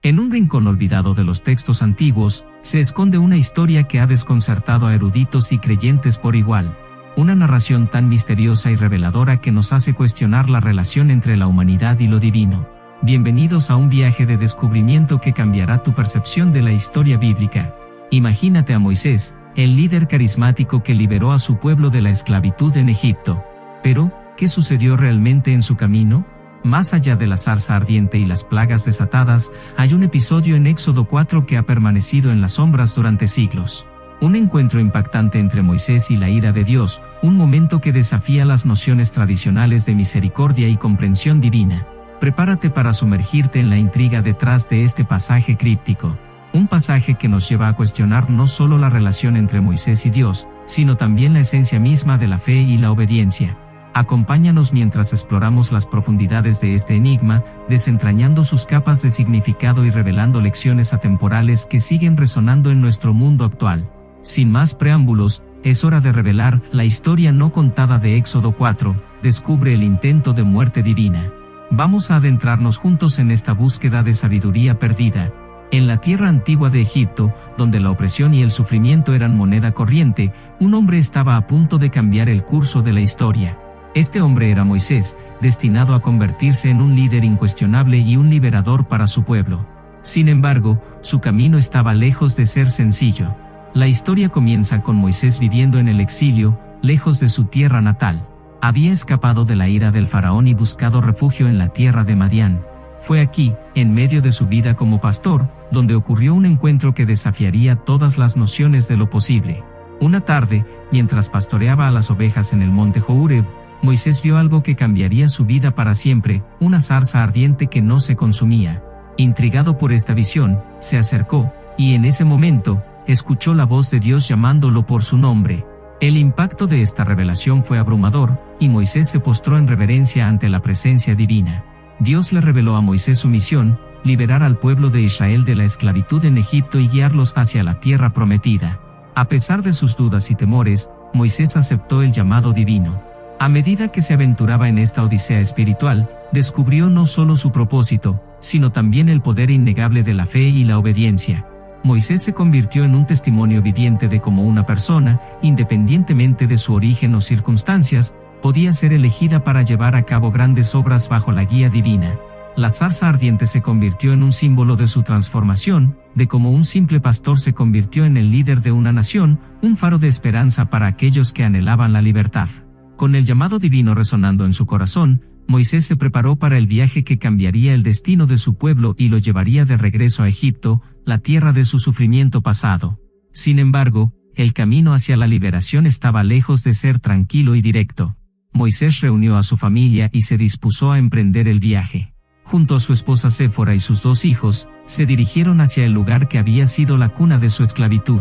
En un rincón olvidado de los textos antiguos, se esconde una historia que ha desconcertado a eruditos y creyentes por igual. Una narración tan misteriosa y reveladora que nos hace cuestionar la relación entre la humanidad y lo divino. Bienvenidos a un viaje de descubrimiento que cambiará tu percepción de la historia bíblica. Imagínate a Moisés, el líder carismático que liberó a su pueblo de la esclavitud en Egipto. Pero, ¿qué sucedió realmente en su camino? Más allá de la zarza ardiente y las plagas desatadas, hay un episodio en Éxodo 4 que ha permanecido en las sombras durante siglos. Un encuentro impactante entre Moisés y la ira de Dios, un momento que desafía las nociones tradicionales de misericordia y comprensión divina. Prepárate para sumergirte en la intriga detrás de este pasaje críptico. Un pasaje que nos lleva a cuestionar no solo la relación entre Moisés y Dios, sino también la esencia misma de la fe y la obediencia. Acompáñanos mientras exploramos las profundidades de este enigma, desentrañando sus capas de significado y revelando lecciones atemporales que siguen resonando en nuestro mundo actual. Sin más preámbulos, es hora de revelar la historia no contada de Éxodo 4, descubre el intento de muerte divina. Vamos a adentrarnos juntos en esta búsqueda de sabiduría perdida. En la tierra antigua de Egipto, donde la opresión y el sufrimiento eran moneda corriente, un hombre estaba a punto de cambiar el curso de la historia. Este hombre era Moisés, destinado a convertirse en un líder incuestionable y un liberador para su pueblo. Sin embargo, su camino estaba lejos de ser sencillo. La historia comienza con Moisés viviendo en el exilio, lejos de su tierra natal. Había escapado de la ira del faraón y buscado refugio en la tierra de Madián. Fue aquí, en medio de su vida como pastor, donde ocurrió un encuentro que desafiaría todas las nociones de lo posible. Una tarde, mientras pastoreaba a las ovejas en el monte Horeb, Moisés vio algo que cambiaría su vida para siempre, una zarza ardiente que no se consumía. Intrigado por esta visión, se acercó, y en ese momento, escuchó la voz de Dios llamándolo por su nombre. El impacto de esta revelación fue abrumador, y Moisés se postró en reverencia ante la presencia divina. Dios le reveló a Moisés su misión, liberar al pueblo de Israel de la esclavitud en Egipto y guiarlos hacia la tierra prometida. A pesar de sus dudas y temores, Moisés aceptó el llamado divino. A medida que se aventuraba en esta odisea espiritual, descubrió no solo su propósito, sino también el poder innegable de la fe y la obediencia. Moisés se convirtió en un testimonio viviente de cómo una persona, independientemente de su origen o circunstancias, podía ser elegida para llevar a cabo grandes obras bajo la guía divina. La zarza ardiente se convirtió en un símbolo de su transformación, de cómo un simple pastor se convirtió en el líder de una nación, un faro de esperanza para aquellos que anhelaban la libertad. Con el llamado divino resonando en su corazón, Moisés se preparó para el viaje que cambiaría el destino de su pueblo y lo llevaría de regreso a Egipto, la tierra de su sufrimiento pasado. Sin embargo, el camino hacia la liberación estaba lejos de ser tranquilo y directo. Moisés reunió a su familia y se dispuso a emprender el viaje. Junto a su esposa Séfora y sus 2 hijos, se dirigieron hacia el lugar que había sido la cuna de su esclavitud.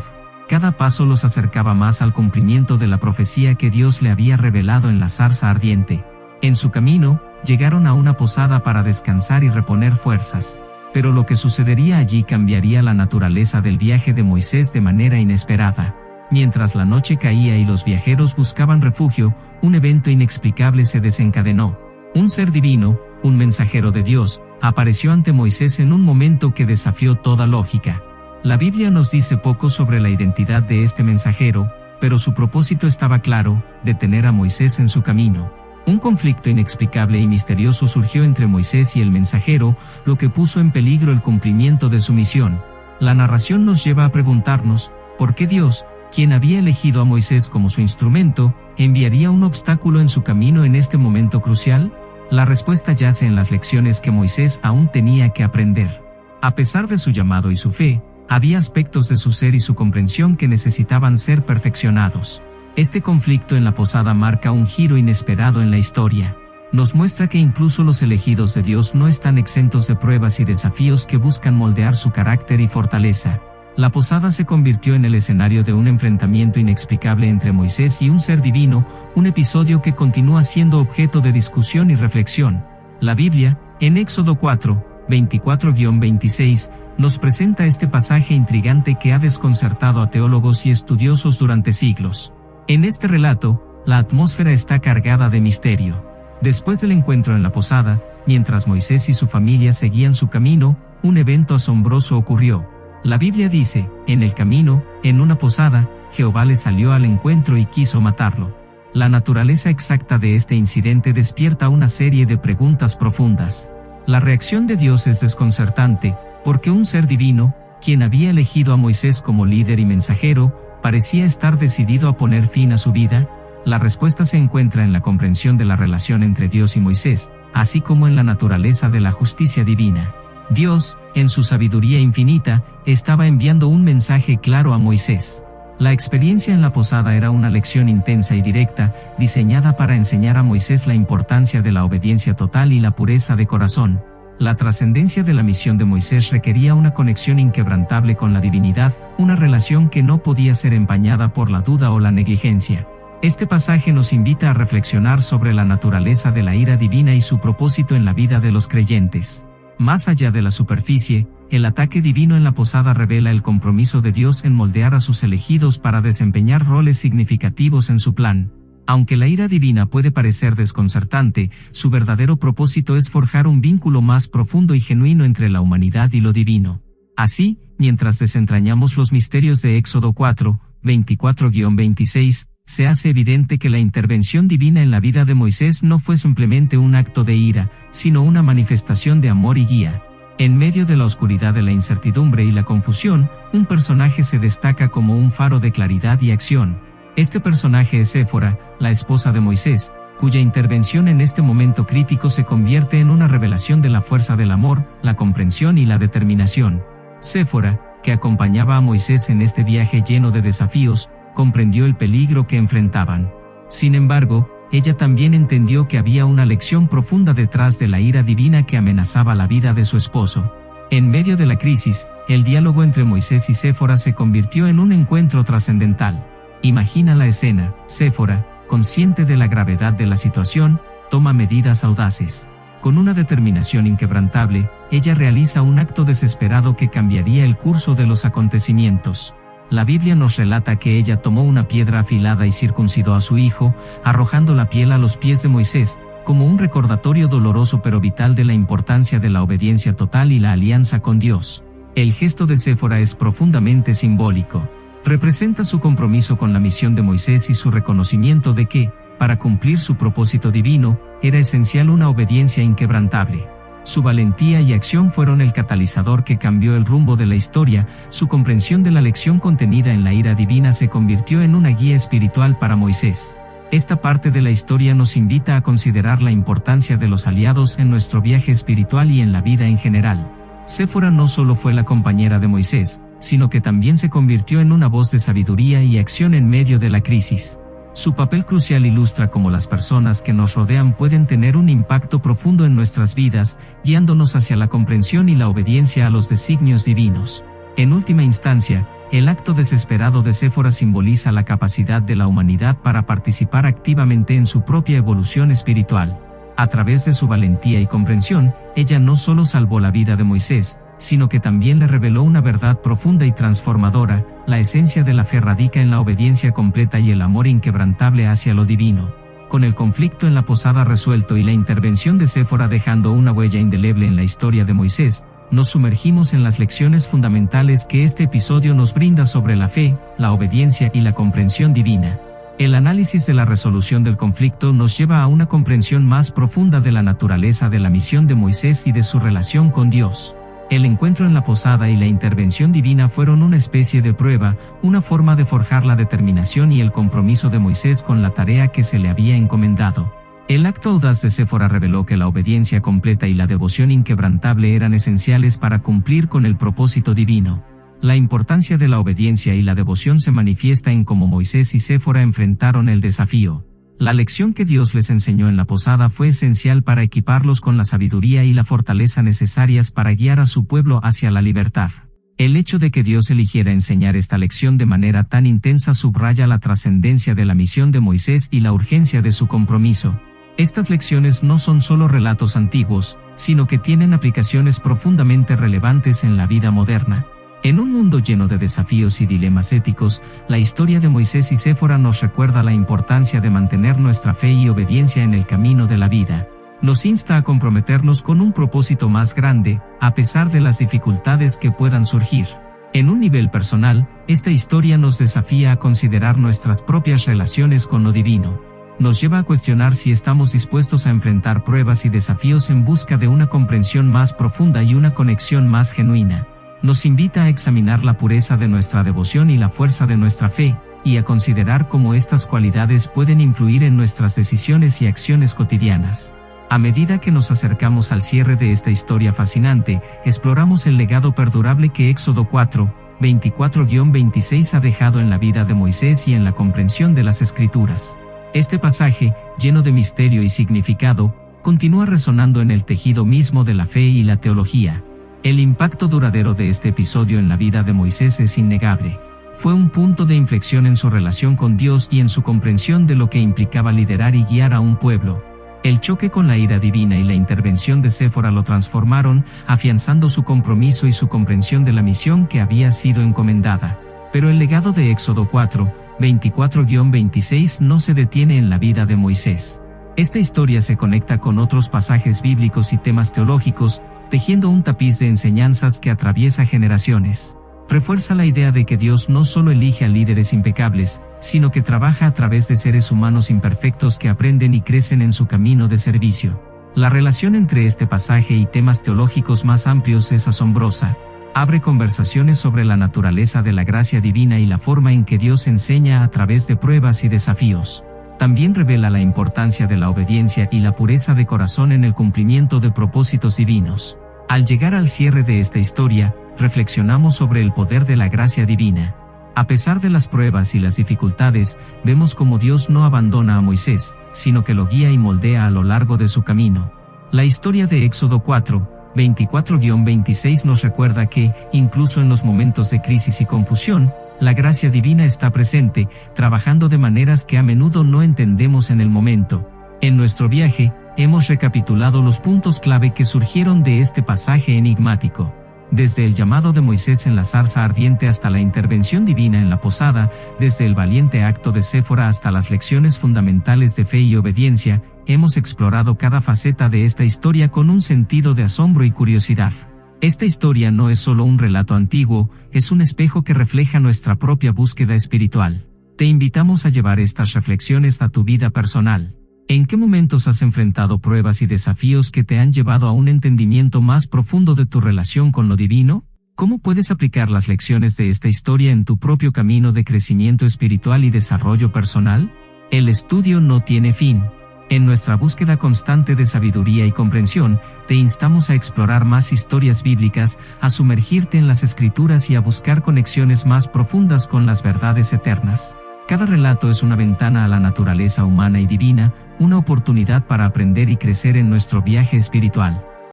Cada paso los acercaba más al cumplimiento de la profecía que Dios le había revelado en la zarza ardiente. En su camino, llegaron a una posada para descansar y reponer fuerzas. Pero lo que sucedería allí cambiaría la naturaleza del viaje de Moisés de manera inesperada. Mientras la noche caía y los viajeros buscaban refugio, un evento inexplicable se desencadenó. Un ser divino, un mensajero de Dios, apareció ante Moisés en un momento que desafió toda lógica. La Biblia nos dice poco sobre la identidad de este mensajero, pero su propósito estaba claro: detener a Moisés en su camino. Un conflicto inexplicable y misterioso surgió entre Moisés y el mensajero, lo que puso en peligro el cumplimiento de su misión. La narración nos lleva a preguntarnos, ¿por qué Dios, quien había elegido a Moisés como su instrumento, enviaría un obstáculo en su camino en este momento crucial? La respuesta yace en las lecciones que Moisés aún tenía que aprender. A pesar de su llamado y su fe, había aspectos de su ser y su comprensión que necesitaban ser perfeccionados. Este conflicto en la posada marca un giro inesperado en la historia. Nos muestra que incluso los elegidos de Dios no están exentos de pruebas y desafíos que buscan moldear su carácter y fortaleza. La posada se convirtió en el escenario de un enfrentamiento inexplicable entre Moisés y un ser divino, un episodio que continúa siendo objeto de discusión y reflexión. La Biblia, en Éxodo 4, 24-26, nos presenta este pasaje intrigante que ha desconcertado a teólogos y estudiosos durante siglos. En este relato, la atmósfera está cargada de misterio. Después del encuentro en la posada, mientras Moisés y su familia seguían su camino, un evento asombroso ocurrió. La Biblia dice, en el camino, en una posada, Jehová le salió al encuentro y quiso matarlo. La naturaleza exacta de este incidente despierta una serie de preguntas profundas. La reacción de Dios es desconcertante, porque un ser divino, quien había elegido a Moisés como líder y mensajero, parecía estar decidido a poner fin a su vida. La respuesta se encuentra en la comprensión de la relación entre Dios y Moisés, así como en la naturaleza de la justicia divina. Dios, en su sabiduría infinita, estaba enviando un mensaje claro a Moisés. La experiencia en la posada era una lección intensa y directa, diseñada para enseñar a Moisés la importancia de la obediencia total y la pureza de corazón. La trascendencia de la misión de Moisés requería una conexión inquebrantable con la divinidad, una relación que no podía ser empañada por la duda o la negligencia. Este pasaje nos invita a reflexionar sobre la naturaleza de la ira divina y su propósito en la vida de los creyentes. Más allá de la superficie, el ataque divino en la posada revela el compromiso de Dios en moldear a sus elegidos para desempeñar roles significativos en su plan. Aunque la ira divina puede parecer desconcertante, su verdadero propósito es forjar un vínculo más profundo y genuino entre la humanidad y lo divino. Así, mientras desentrañamos los misterios de Éxodo 4, 24-26, se hace evidente que la intervención divina en la vida de Moisés no fue simplemente un acto de ira, sino una manifestación de amor y guía. En medio de la oscuridad de la incertidumbre y la confusión, un personaje se destaca como un faro de claridad y acción. Este personaje es Séfora, la esposa de Moisés, cuya intervención en este momento crítico se convierte en una revelación de la fuerza del amor, la comprensión y la determinación. Séfora, que acompañaba a Moisés en este viaje lleno de desafíos, comprendió el peligro que enfrentaban. Sin embargo, ella también entendió que había una lección profunda detrás de la ira divina que amenazaba la vida de su esposo. En medio de la crisis, el diálogo entre Moisés y Séfora se convirtió en un encuentro trascendental. Imagina la escena. Séfora, consciente de la gravedad de la situación, toma medidas audaces. Con una determinación inquebrantable, ella realiza un acto desesperado que cambiaría el curso de los acontecimientos. La Biblia nos relata que ella tomó una piedra afilada y circuncidó a su hijo, arrojando la piel a los pies de Moisés, como un recordatorio doloroso pero vital de la importancia de la obediencia total y la alianza con Dios. El gesto de Séfora es profundamente simbólico. Representa su compromiso con la misión de Moisés y su reconocimiento de que, para cumplir su propósito divino, era esencial una obediencia inquebrantable. Su valentía y acción fueron el catalizador que cambió el rumbo de la historia. Su comprensión de la lección contenida en la ira divina se convirtió en una guía espiritual para Moisés. Esta parte de la historia nos invita a considerar la importancia de los aliados en nuestro viaje espiritual y en la vida en general. Séfora no solo fue la compañera de Moisés, sino que también se convirtió en una voz de sabiduría y acción en medio de la crisis. Su papel crucial ilustra cómo las personas que nos rodean pueden tener un impacto profundo en nuestras vidas, guiándonos hacia la comprensión y la obediencia a los designios divinos. En última instancia, el acto desesperado de Séfora simboliza la capacidad de la humanidad para participar activamente en su propia evolución espiritual. A través de su valentía y comprensión, ella no solo salvó la vida de Moisés, sino que también le reveló una verdad profunda y transformadora. La esencia de la fe radica en la obediencia completa y el amor inquebrantable hacia lo divino. Con el conflicto en la posada resuelto y la intervención de Séfora dejando una huella indeleble en la historia de Moisés, nos sumergimos en las lecciones fundamentales que este episodio nos brinda sobre la fe, la obediencia y la comprensión divina. El análisis de la resolución del conflicto nos lleva a una comprensión más profunda de la naturaleza de la misión de Moisés y de su relación con Dios. El encuentro en la posada y la intervención divina fueron una especie de prueba, una forma de forjar la determinación y el compromiso de Moisés con la tarea que se le había encomendado. El acto audaz de Séfora reveló que la obediencia completa y la devoción inquebrantable eran esenciales para cumplir con el propósito divino. La importancia de la obediencia y la devoción se manifiesta en cómo Moisés y Séfora enfrentaron el desafío. La lección que Dios les enseñó en la posada fue esencial para equiparlos con la sabiduría y la fortaleza necesarias para guiar a su pueblo hacia la libertad. El hecho de que Dios eligiera enseñar esta lección de manera tan intensa subraya la trascendencia de la misión de Moisés y la urgencia de su compromiso. Estas lecciones no son solo relatos antiguos, sino que tienen aplicaciones profundamente relevantes en la vida moderna. En un mundo lleno de desafíos y dilemas éticos, la historia de Moisés y Séfora nos recuerda la importancia de mantener nuestra fe y obediencia en el camino de la vida. Nos insta a comprometernos con un propósito más grande, a pesar de las dificultades que puedan surgir. En un nivel personal, esta historia nos desafía a considerar nuestras propias relaciones con lo divino. Nos lleva a cuestionar si estamos dispuestos a enfrentar pruebas y desafíos en busca de una comprensión más profunda y una conexión más genuina. Nos invita a examinar la pureza de nuestra devoción y la fuerza de nuestra fe, y a considerar cómo estas cualidades pueden influir en nuestras decisiones y acciones cotidianas. A medida que nos acercamos al cierre de esta historia fascinante, exploramos el legado perdurable que Éxodo 4, 24-26 ha dejado en la vida de Moisés y en la comprensión de las Escrituras. Este pasaje, lleno de misterio y significado, continúa resonando en el tejido mismo de la fe y la teología. El impacto duradero de este episodio en la vida de Moisés es innegable. Fue un punto de inflexión en su relación con Dios y en su comprensión de lo que implicaba liderar y guiar a un pueblo. El choque con la ira divina y la intervención de Séfora lo transformaron, afianzando su compromiso y su comprensión de la misión que había sido encomendada. Pero el legado de Éxodo 4, 24-26 no se detiene en la vida de Moisés. Esta historia se conecta con otros pasajes bíblicos y temas teológicos, tejiendo un tapiz de enseñanzas que atraviesa generaciones. Refuerza la idea de que Dios no solo elige a líderes impecables, sino que trabaja a través de seres humanos imperfectos que aprenden y crecen en su camino de servicio. La relación entre este pasaje y temas teológicos más amplios es asombrosa. Abre conversaciones sobre la naturaleza de la gracia divina y la forma en que Dios enseña a través de pruebas y desafíos. También revela la importancia de la obediencia y la pureza de corazón en el cumplimiento de propósitos divinos. Al llegar al cierre de esta historia, reflexionamos sobre el poder de la gracia divina. A pesar de las pruebas y las dificultades, vemos cómo Dios no abandona a Moisés, sino que lo guía y moldea a lo largo de su camino. La historia de Éxodo 4, 24-26 nos recuerda que, incluso en los momentos de crisis y confusión, la gracia divina está presente, trabajando de maneras que a menudo no entendemos en el momento. En nuestro viaje, hemos recapitulado los puntos clave que surgieron de este pasaje enigmático. Desde el llamado de Moisés en la zarza ardiente hasta la intervención divina en la posada, desde el valiente acto de Séfora hasta las lecciones fundamentales de fe y obediencia, hemos explorado cada faceta de esta historia con un sentido de asombro y curiosidad. Esta historia no es solo un relato antiguo, es un espejo que refleja nuestra propia búsqueda espiritual. Te invitamos a llevar estas reflexiones a tu vida personal. ¿En qué momentos has enfrentado pruebas y desafíos que te han llevado a un entendimiento más profundo de tu relación con lo divino? ¿Cómo puedes aplicar las lecciones de esta historia en tu propio camino de crecimiento espiritual y desarrollo personal? El estudio no tiene fin. En nuestra búsqueda constante de sabiduría y comprensión, te instamos a explorar más historias bíblicas, a sumergirte en las Escrituras y a buscar conexiones más profundas con las verdades eternas. Cada relato es una ventana a la naturaleza humana y divina, una oportunidad para aprender y crecer en nuestro viaje espiritual.